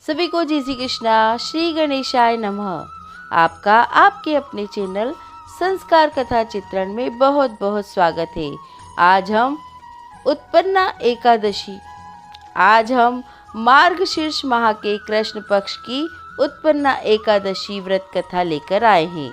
सभी को जय श्री कृष्णा, श्री गणेशाय नमः। आपका आपके अपने चैनल संस्कार कथा चित्रण में बहुत बहुत स्वागत है। आज हम उत्पन्ना एकादशी, आज हम मार्गशीर्ष माह के कृष्ण पक्ष की उत्पन्ना एकादशी व्रत कथा लेकर आए हैं।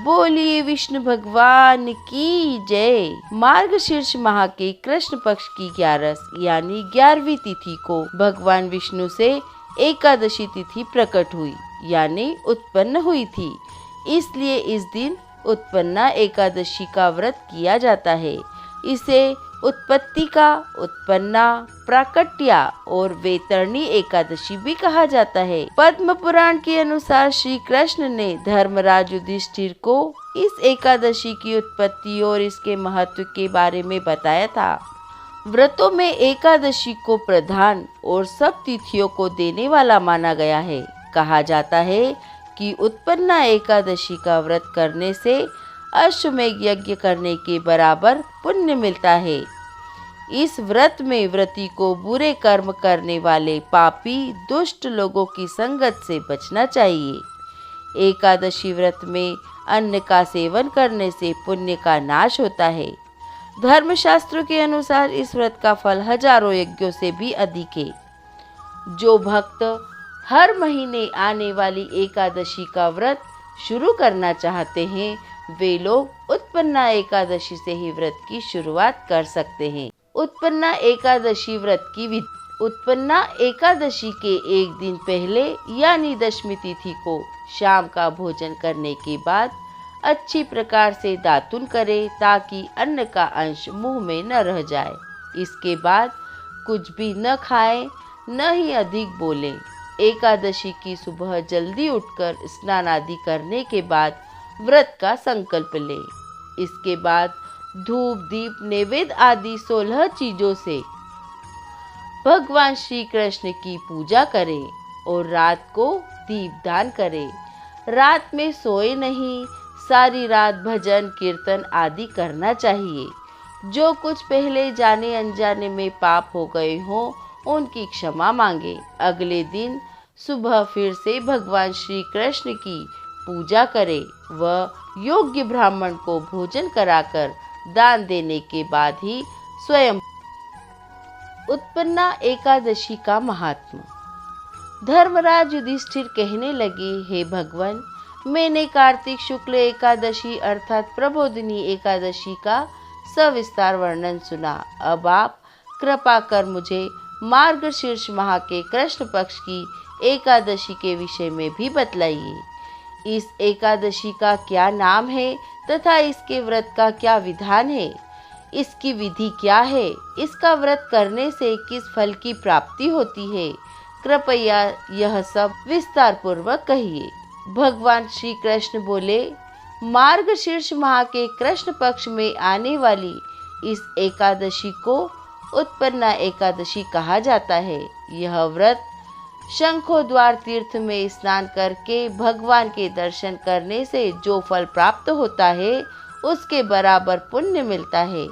बोलिए विष्णु भगवान की जय। मार्गशीर्ष माह के कृष्ण पक्ष की 11 यानी 11वीं तिथि को भगवान विष्णु से एकादशी तिथि प्रकट हुई यानी उत्पन्न हुई थी। इसलिए इस दिन उत्पन्ना एकादशी का व्रत किया जाता है। इसे उत्पत्ति का, उत्पन्ना, प्राकट्या और वैतरणी एकादशी भी कहा जाता है। पद्म पुराण के अनुसार श्री कृष्ण ने धर्मराज युधिष्ठिर को इस एकादशी की उत्पत्ति और इसके महत्व के बारे में बताया था। व्रतों में एकादशी को प्रधान और सब तिथियों को देने वाला माना गया है। कहा जाता है कि उत्पन्ना एकादशी का व्रत करने से अश्वमेध यज्ञ करने के बराबर पुण्य मिलता है। इस व्रत में व्रती को बुरे कर्म करने वाले पापी दुष्ट लोगों की संगत से बचना चाहिए। एकादशी व्रत में अन्न का सेवन करने से पुण्य का नाश होता है। धर्मशास्त्रों के अनुसार इस व्रत का फल हजारों यज्ञों से भी अधिक है। जो भक्त हर महीने आने वाली एकादशी का व्रत शुरू करना चाहते हैं, वे लोग उत्पन्ना एकादशी से ही व्रत की शुरुआत कर सकते हैं। उत्पन्ना एकादशी व्रत की विधि। उत्पन्ना एकादशी के एक दिन पहले यानी दशमी तिथि को शाम का भोजन करने के बाद अच्छी प्रकार से दातुन करें ताकि अन्न का अंश मुंह में न रह जाए। इसके बाद कुछ भी न खाएं, न ही अधिक बोलें। एकादशी की सुबह जल्दी उठकर स्नान आदि करने के बाद व्रत का संकल्प लें। इसके बाद धूप, दीप, नैवेद्य आदि 16 चीजों से भगवान श्री कृष्ण की पूजा करें और रात को दीपदान करें। रात में सोए नहीं, सारी रात भजन कीर्तन आदि करना चाहिए। जो कुछ पहले जाने अनजाने में पाप हो गए हों, उनकी क्षमा मांगे। अगले दिन सुबह फिर से भगवान श्री कृष्ण की पूजा करें व योग्य ब्राह्मण को भोजन कराकर दान देने के बाद ही स्वयं। उत्पन्ना एकादशी का महात्मा। धर्मराज युधिष्ठिर कहने लगे, हे भगवान, मैंने कार्तिक शुक्ल एकादशी अर्थात प्रबोधिनी एकादशी का सविस्तार वर्णन सुना। अब आप कृपा कर मुझे मार्गशीर्ष माह के कृष्ण पक्ष की एकादशी के विषय में भी बतलाइए। इस एकादशी का क्या नाम है तथा इसके व्रत का क्या विधान है? इसकी विधि क्या है? इसका व्रत करने से किस फल की प्राप्ति होती है? कृपया यह सब विस्तार पूर्वक कहिए। भगवान श्री कृष्ण बोले, मार्गशीर्ष माह के कृष्ण पक्ष में आने वाली इस एकादशी को उत्पन्ना एकादशी कहा जाता है। यह व्रत शंखोद्वार तीर्थ में स्नान करके भगवान के दर्शन करने से जो फल प्राप्त होता है, उसके बराबर पुण्य मिलता है।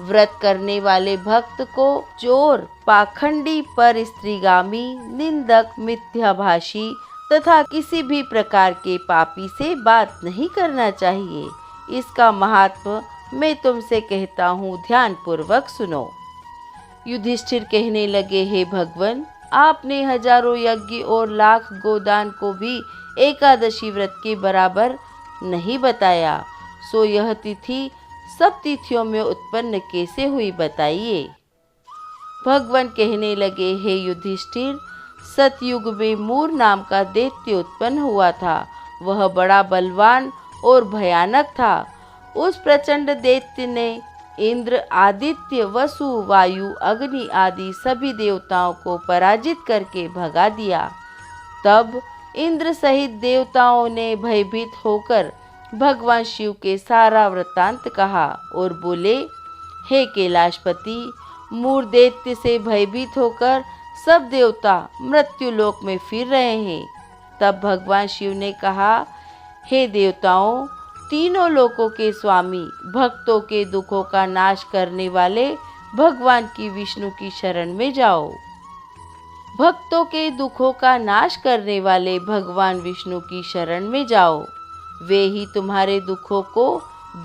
व्रत करने वाले भक्त को चोर, पाखंडी, पर स्त्रीगामी, निंदक, मिथ्याभाषी तथा किसी भी प्रकार के पापी से बात नहीं करना चाहिए। इसका महात्म मैं तुमसे कहता हूँ, ध्यान पूर्वक सुनो। युधिष्ठिर कहने लगे, हे भगवान, आपने हजारों यज्ञ और लाख गोदान को भी एकादशी व्रत के बराबर नहीं बताया, सो यह तिथि सब तिथियों में उत्पन्न कैसे हुई, बताइए। भगवान कहने लगे, हे युधिष्ठिर, सतयुग में मूर नाम का दैत्य उत्पन्न हुआ था। वह बड़ा बलवान और भयानक था। उस प्रचंड दैत्य ने इंद्र, आदित्य, वसु, वायु, अग्नि आदि सभी देवताओं को पराजित करके भगा दिया। तब इंद्र सहित देवताओं ने भयभीत होकर भगवान शिव के सारा वृत्तांत कहा और बोले, हे कैलाशपति, मूर दैत्य से भयभीत होकर सब देवता मृत्यु लोक में फिर रहे हैं। तब भगवान शिव ने कहा, हे देवताओं, तीनों लोकों के स्वामी, भक्तों के दुखों का नाश करने वाले भगवान की विष्णु की शरण में जाओ। भक्तों के दुखों का नाश करने वाले भगवान विष्णु की शरण में जाओ, वे ही तुम्हारे दुखों को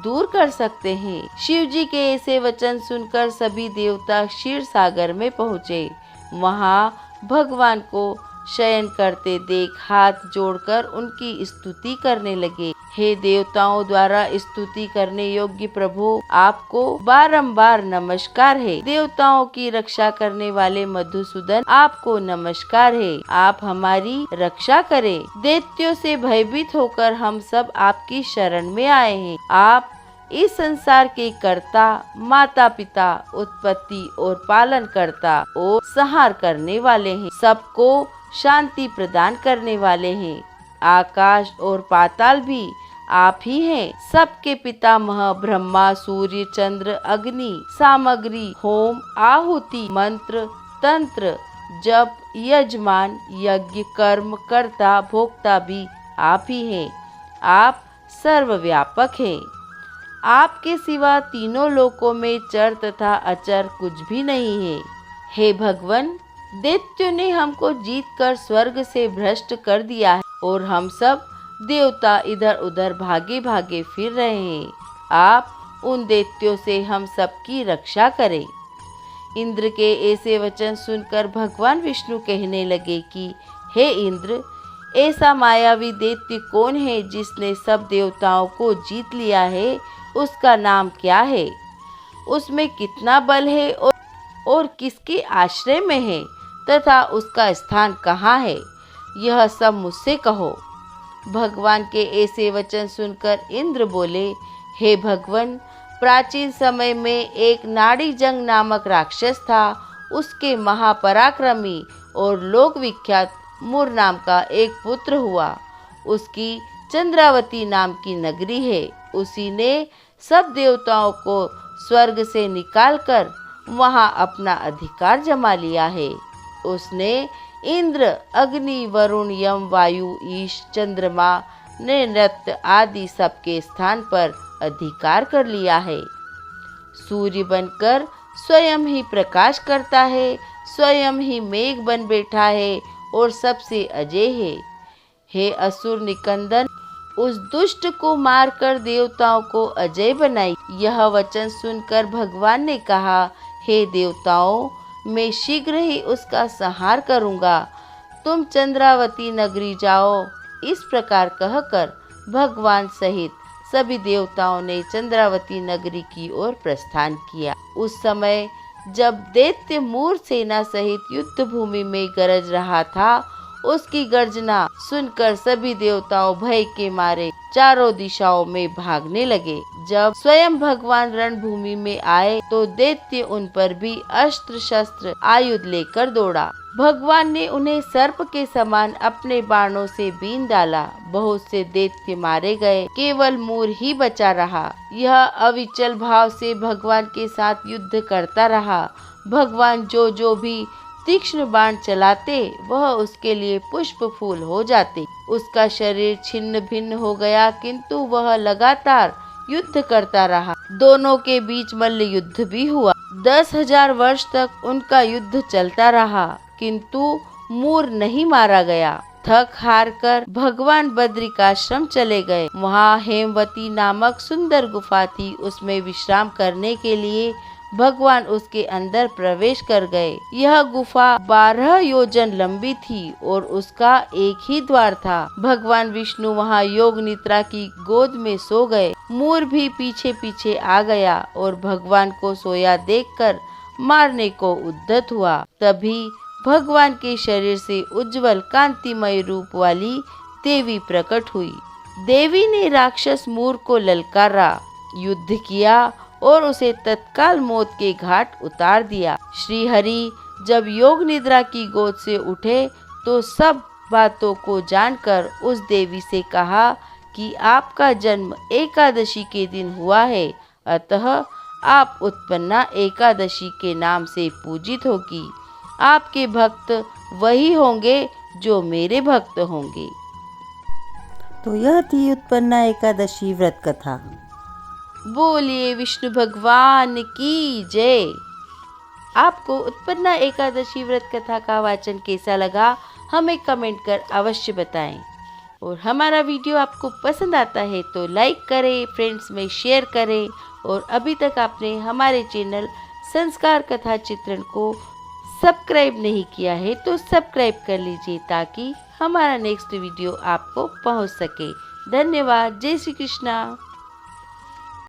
दूर कर सकते हैं। शिव जी के ऐसे वचन सुनकर सभी देवता क्षीर सागर में पहुँचे। वहाँ भगवान को शयन करते देख हाथ जोड़कर उनकी स्तुति करने लगे। हे देवताओं द्वारा स्तुति करने योग्य प्रभु, आपको बारंबार नमस्कार है। देवताओं की रक्षा करने वाले मधुसूदन, आपको नमस्कार है। आप हमारी रक्षा करें। दैत्यों से भयभीत होकर हम सब आपकी शरण में आए हैं। आप इस संसार के कर्ता, माता पिता, उत्पत्ति और पालन करता और संहार करने वाले हैं। सबको शांति प्रदान करने वाले हैं। आकाश और पाताल भी आप ही हैं। सबके पितामह ब्रह्मा, सूर्य, चंद्र, अग्नि, सामग्री, होम, आहुति, मंत्र, तंत्र, जप, यजमान, यज्ञ, कर्म, कर्ता, भोक्ता भी आप ही हैं। आप सर्वव्यापक हैं। आपके सिवा तीनों लोकों में चर तथा अचर कुछ भी नहीं है। हे भगवान, दैत्यों ने हमको जीतकर स्वर्ग से भ्रष्ट कर दिया है और हम सब देवता इधर उधर भागे भागे फिर रहे हैं। आप उन दैत्यों से हम सबकी रक्षा करें। इंद्र के ऐसे वचन सुनकर भगवान विष्णु कहने लगे कि हे इंद्र, ऐसा मायावी दैत्य कौन है जिसने सब देवताओं को जीत लिया है? उसका नाम क्या है? उसमें कितना बल है और किसके आश्रय में है तथा उसका स्थान कहाँ है? यह सब मुझसे कहो। भगवान के ऐसे वचन सुनकर इंद्र बोले, हे भगवान, प्राचीन समय में एक नाड़ीजंग नामक राक्षस था। उसके महापराक्रमी और लोक विख्यात मुर नाम का एक पुत्र हुआ। उसकी चंद्रावती नाम की नगरी है। उसी ने सब देवताओं को स्वर्ग से निकालकर वहां अपना अधिकार जमा लिया है। उसने इंद्र, अग्नि, वरुण, यम, वायु, ईश, चंद्रमा, नृत्य आदि सबके स्थान पर अधिकार कर लिया है। सूर्य बनकर स्वयं ही प्रकाश करता है, स्वयं ही मेघ बन बैठा है और सबसे अजय है। हे असुर निकंदन, उस दुष्ट को मारकर देवताओं को अजय बनाई। यह वचन सुनकर भगवान ने कहा, हे देवताओं, मैं शीघ्र ही उसका संहार करूंगा। तुम चंद्रावती नगरी जाओ। इस प्रकार कहकर भगवान सहित सभी देवताओं ने चंद्रावती नगरी की ओर प्रस्थान किया। उस समय जब दैत्य मूर सेना सहित युद्ध भूमि में गरज रहा था, उसकी गर्जना सुनकर सभी देवताओं भय के मारे चारों दिशाओं में भागने लगे। जब स्वयं भगवान रणभूमि में आए तो दैत्य उन पर भी अस्त्र शस्त्र आयुध लेकर दौड़ा। भगवान ने उन्हें सर्प के समान अपने बाणों से बीन डाला। बहुत से दैत्य मारे गए, केवल मूर ही बचा रहा। यह अविचल भाव से भगवान के साथ युद्ध करता रहा। भगवान जो भी तीक्ष्ण बाण चलाते, वह उसके लिए पुष्प फूल हो जाते। उसका शरीर छिन्न भिन्न हो गया, किंतु वह लगातार युद्ध करता रहा। दोनों के बीच मल्ल युद्ध भी हुआ। 10,000 वर्ष तक उनका युद्ध चलता रहा, किंतु मूर नहीं मारा गया। थक हार कर भगवान बद्रिकाश्रम चले गए। वहाँ हेमवती नामक सुंदर गुफा थी। उसमें विश्राम करने के लिए भगवान उसके अंदर प्रवेश कर गए। यह गुफा 12 योजन लंबी थी और उसका एक ही द्वार था। भगवान विष्णु वहाँ योग निद्रा की गोद में सो गए। मूर भी पीछे पीछे आ गया और भगवान को सोया देखकर मारने को उद्यत हुआ। तभी भगवान के शरीर से उज्जवल कांतिमय रूप वाली देवी प्रकट हुई। देवी ने राक्षस मूर को ललकारा, युद्ध किया और उसे तत्काल मौत के घाट उतार दिया। श्री हरि जब योग निद्रा की गोद से उठे तो सब बातों को जानकर उस देवी से कहा कि आपका जन्म एकादशी के दिन हुआ है, अतः आप उत्पन्ना एकादशी के नाम से पूजित होगी। आपके भक्त वही होंगे जो मेरे भक्त होंगे। तो यह थी उत्पन्ना एकादशी व्रत कथा। बोलिए विष्णु भगवान की जय। आपको उत्पन्ना एकादशी व्रत कथा का वाचन कैसा लगा हमें कमेंट कर अवश्य बताएं। और हमारा वीडियो आपको पसंद आता है तो लाइक करें, फ्रेंड्स में शेयर करें। और अभी तक आपने हमारे चैनल संस्कार कथा चित्रण को सब्सक्राइब नहीं किया है तो सब्सक्राइब कर लीजिए ताकि हमारा नेक्स्ट वीडियो आपको पहुंच सके। धन्यवाद। जय श्री कृष्णा।